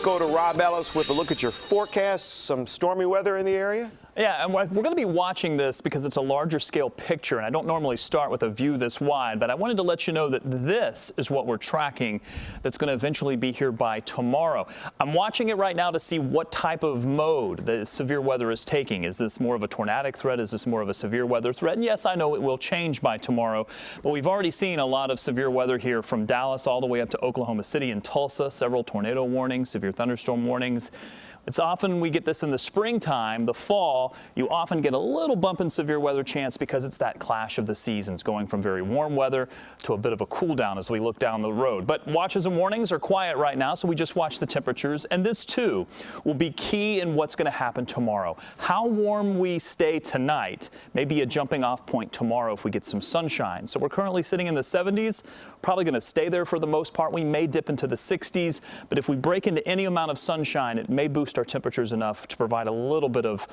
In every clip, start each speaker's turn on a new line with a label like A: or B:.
A: go to Robb Ellis with a look at your forecast. Some stormy weather in the area?
B: Yeah, and we're going to be watching this because it's a larger scale picture, and I don't normally start with a view this wide, but I wanted to let you know that this is what we're tracking that's going to eventually be here by tomorrow. I'm watching it right now to see what type of mode the severe weather is taking. Is this more of a tornadic threat? Is this more of a severe weather threat? And yes, I know it will change by tomorrow, but we've already seen a lot of severe weather here from Dallas all the way up to Oklahoma City and Tulsa, several tornado warnings, severe thunderstorm warnings. It's often we get this in the springtime, the fall, you often get a little bump in severe weather chance because it's that clash of the seasons going from very warm weather to a bit of a cool down as we look down the road. But watches and warnings are quiet right now, so we just watch the temperatures. And this too will be key in what's going to happen tomorrow. How warm we stay tonight may be a jumping off point tomorrow if we get some sunshine. So we're currently sitting in the 70s, probably going to stay there for the most part. We may dip into the 60s, but if we break into any amount of sunshine, it may boost our temperatures enough to provide a little bit of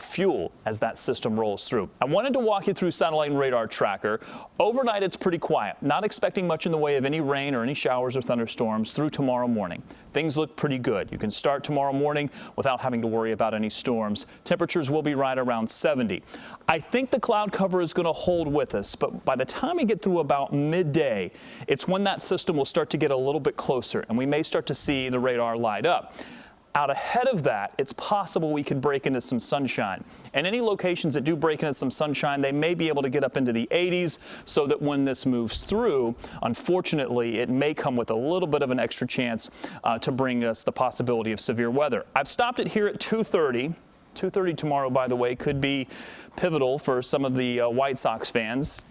B: fuel as that system rolls through. I wanted to walk you through satellite and radar tracker. Overnight, it's pretty quiet. Not expecting much in the way of any rain or any showers or thunderstorms through tomorrow morning. Things look pretty good. You can start tomorrow morning without having to worry about any storms. Temperatures will be right around 70. I think the cloud cover is going to hold with us, but by the time we get through about midday, it's when that system will start to get a little bit closer, and we may start to see the radar light up. Out ahead of that, it's possible we could break into some sunshine. And any locations that do break into some sunshine, they may be able to get up into the 80s so that when this moves through, unfortunately, it may come with a little bit of an extra chance to bring us the possibility of severe weather. I've stopped it here at 2:30. 2:30 tomorrow, by the way, could be pivotal for some of the White Sox fans.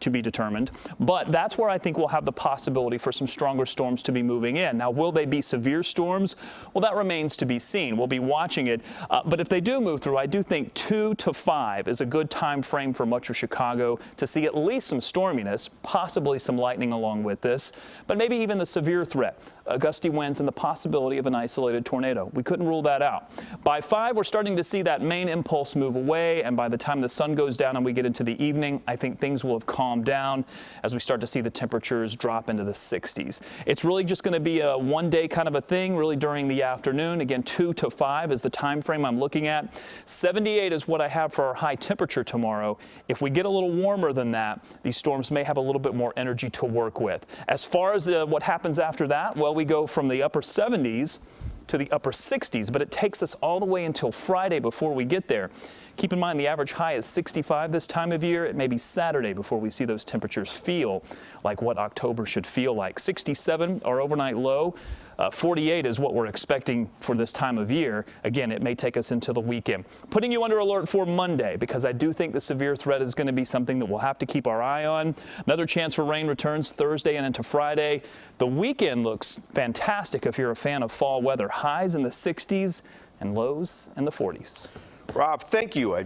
B: To be determined, but that's where I think we'll have the possibility for some stronger storms to be moving in. Now, will they be severe storms? Well, that remains to be seen. We'll be watching it, but if they do move through, I do think 2 to 5 is a good time frame for much of Chicago to see at least some storminess, possibly some lightning along with this, but maybe even the severe threat, gusty winds and the possibility of an isolated tornado. We couldn't rule that out. By 5, we're starting to see that main impulse move away, and by the time the sun goes down and we get into the evening, I think things will have calmed down as we start to see the temperatures drop into the 60s. It's really just going to be a one-day kind of a thing, really during the afternoon. Again, 2 to 5 is the time frame I'm looking at. 78 is what I have for our high temperature tomorrow. If we get a little warmer than that, these storms may have a little bit more energy to work with. As far as what happens after that, well, we go from the upper 70s to the upper 60s, but it takes us all the way until Friday before we get there. Keep in mind the average high is 65 this time of year. It may be Saturday before we see those temperatures feel like what October should feel like. 67 our overnight low. 48 is what we're expecting for this time of year. Again, it may take us into the weekend. Putting you under alert for Monday because I do think the severe threat is going to be something that we'll have to keep our eye on. Another chance for rain returns Thursday and into Friday. The weekend looks fantastic if you're a fan of fall weather. Highs in the 60s and lows in the 40s.
A: Rob, thank you.